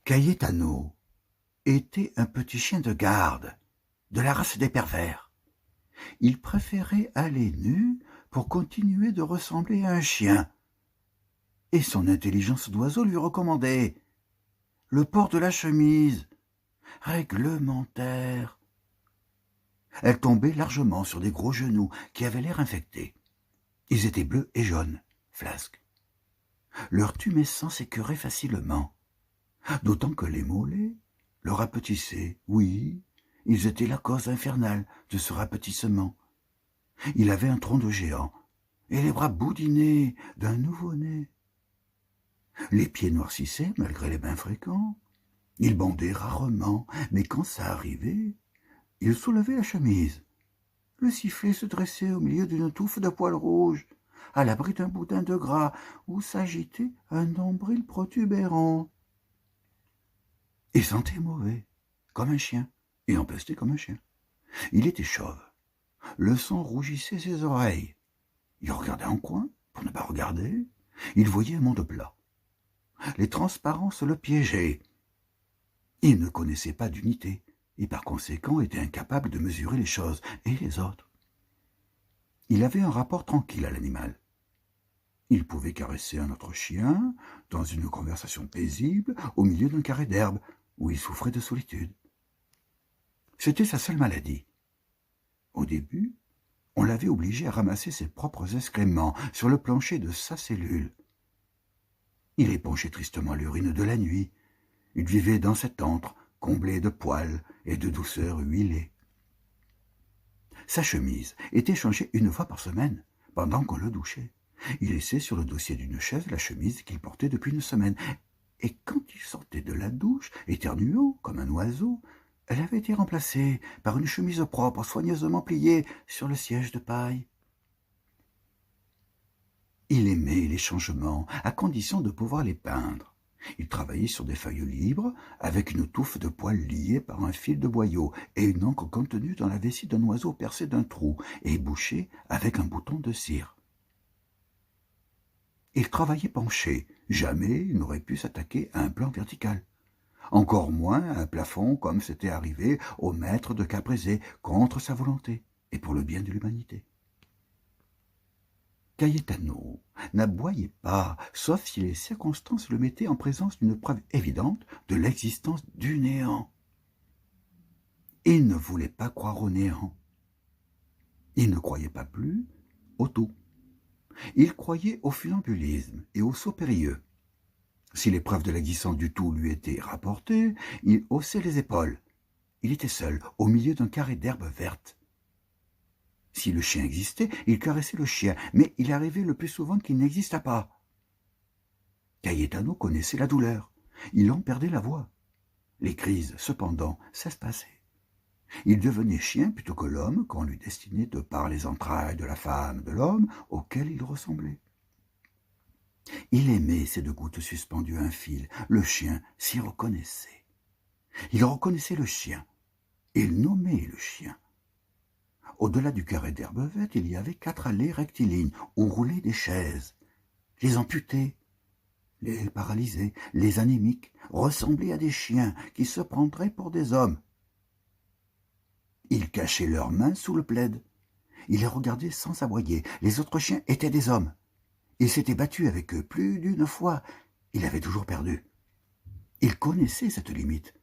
Cayetano était un petit chien de garde, de la race des pervers. Il préférait aller nu pour continuer de ressembler à un chien. Et son intelligence d'oiseau lui recommandait le port de la chemise, réglementaire. Elle tombait largement sur des gros genoux qui avaient l'air infectés. Ils étaient bleus et jaunes, flasques. Leur tumescent s'écœurait facilement, d'autant que les mollets le rapetissaient. Oui, ils étaient la cause infernale de ce rapetissement. Il avait un tronc de géant et les bras boudinés d'un nouveau-né. Les pieds noircissaient malgré les bains fréquents. Il bandait rarement, mais quand ça arrivait, il soulevait la chemise. Le sifflet se dressait au milieu d'une touffe de poils rouges, à l'abri d'un boudin de gras où s'agitait un nombril protubérant. Il sentait mauvais, comme un chien, et empestait comme un chien. Il était chauve. Le sang rougissait ses oreilles. Il regardait en coin, pour ne pas regarder. Il voyait un monde plat. Les transparences le piégeaient. Il ne connaissait pas d'unité, et par conséquent était incapable de mesurer les choses et les autres. Il avait un rapport tranquille à l'animal. Il pouvait caresser un autre chien, dans une conversation paisible, au milieu d'un carré d'herbe, où il souffrait de solitude. C'était sa seule maladie. Au début, on l'avait obligé à ramasser ses propres excréments sur le plancher de sa cellule. Il épongeait tristement l'urine de la nuit. Il vivait dans cet antre, comblé de poils et de douceur huilée. Sa chemise était changée une fois par semaine, pendant qu'on le douchait. Il laissait sur le dossier d'une chaise la chemise qu'il portait depuis une semaine. Et quand il sortait de la douche, éternuant comme un oiseau, elle avait été remplacée par une chemise propre, soigneusement pliée sur le siège de paille. Il aimait les changements, à condition de pouvoir les peindre. Il travaillait sur des feuilles libres, avec une touffe de poils liée par un fil de boyau et une encre contenue dans la vessie d'un oiseau percé d'un trou et bouchée avec un bouton de cire. Il travaillait penché. Jamais il n'aurait pu s'attaquer à un plan vertical. Encore moins à un plafond comme c'était arrivé au maître de Caprese contre sa volonté et pour le bien de l'humanité. Cayetano n'aboyait pas, sauf si les circonstances le mettaient en présence d'une preuve évidente de l'existence du néant. Il ne voulait pas croire au néant. Il ne croyait pas plus au tout. Il croyait au funambulisme et au saut périlleux. Si les preuves de l'existence du tout lui étaient rapportées, il haussait les épaules. Il était seul, au milieu d'un carré d'herbe verte. Si le chien existait, il caressait le chien, mais il arrivait le plus souvent qu'il n'exista pas. Cayetano connaissait la douleur. Il en perdait la voix. Les crises, cependant, s'espaçaient. Il devenait chien plutôt que l'homme qu'on lui destinait de par les entrailles de la femme de l'homme auquel il ressemblait. Il aimait ces deux gouttes suspendues à un fil. Le chien s'y reconnaissait. Il reconnaissait le chien. Il nommait le chien. Au-delà du carré d'herbe verte, il y avait 4 allées rectilignes où roulaient des chaises. Les amputés, les paralysés, les anémiques ressemblaient à des chiens qui se prendraient pour des hommes. Ils cachaient leurs mains sous le plaid. Ils les regardaient sans aboyer. Les autres chiens étaient des hommes. Il s'était battu avec eux plus d'une fois. Il avait toujours perdu. Il connaissait cette limite.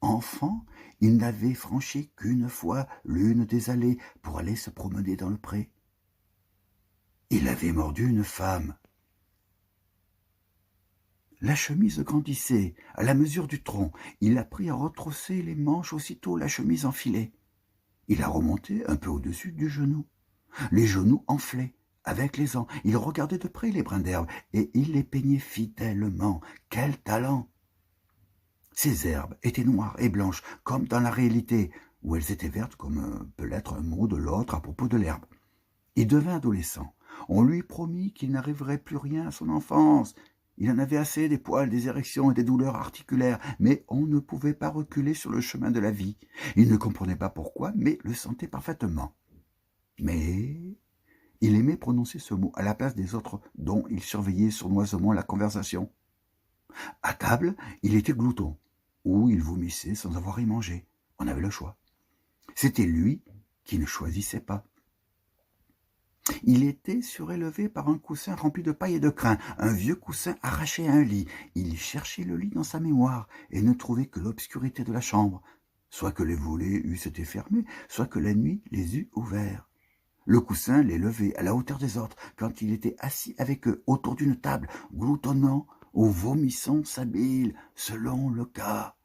Enfant, il n'avait franchi qu'une fois l'une des allées pour aller se promener dans le pré. Il avait mordu une femme. La chemise grandissait à la mesure du tronc. Il apprit à retrousser les manches aussitôt la chemise enfilée. Il la remontait un peu au-dessus du genou. Les genoux enflaient. Avec les ans, il regardait de près les brins d'herbe et il les peignait fidèlement. Quel talent! Ces herbes étaient noires et blanches, comme dans la réalité, où elles étaient vertes comme peut l'être un mot de l'autre à propos de l'herbe. Il devint adolescent. On lui promit qu'il n'arriverait plus rien à son enfance. Il en avait assez des poils, des érections et des douleurs articulaires, mais on ne pouvait pas reculer sur le chemin de la vie. Il ne comprenait pas pourquoi, mais le sentait parfaitement. Mais il aimait prononcer ce mot à la place des autres dont il surveillait sournoisement la conversation. À table, il était glouton. ou il vomissait sans avoir y mangé. On avait le choix. C'était lui qui ne choisissait pas. Il était surélevé par un coussin rempli de paille et de crin, un vieux coussin arraché à un lit. Il cherchait le lit dans sa mémoire et ne trouvait que l'obscurité de la chambre, soit que les volets eussent été fermés, soit que la nuit les eût ouverts. Le coussin les levait à la hauteur des autres quand il était assis avec eux autour d'une table, gloutonnant ou vomissant sa bile, selon le cas.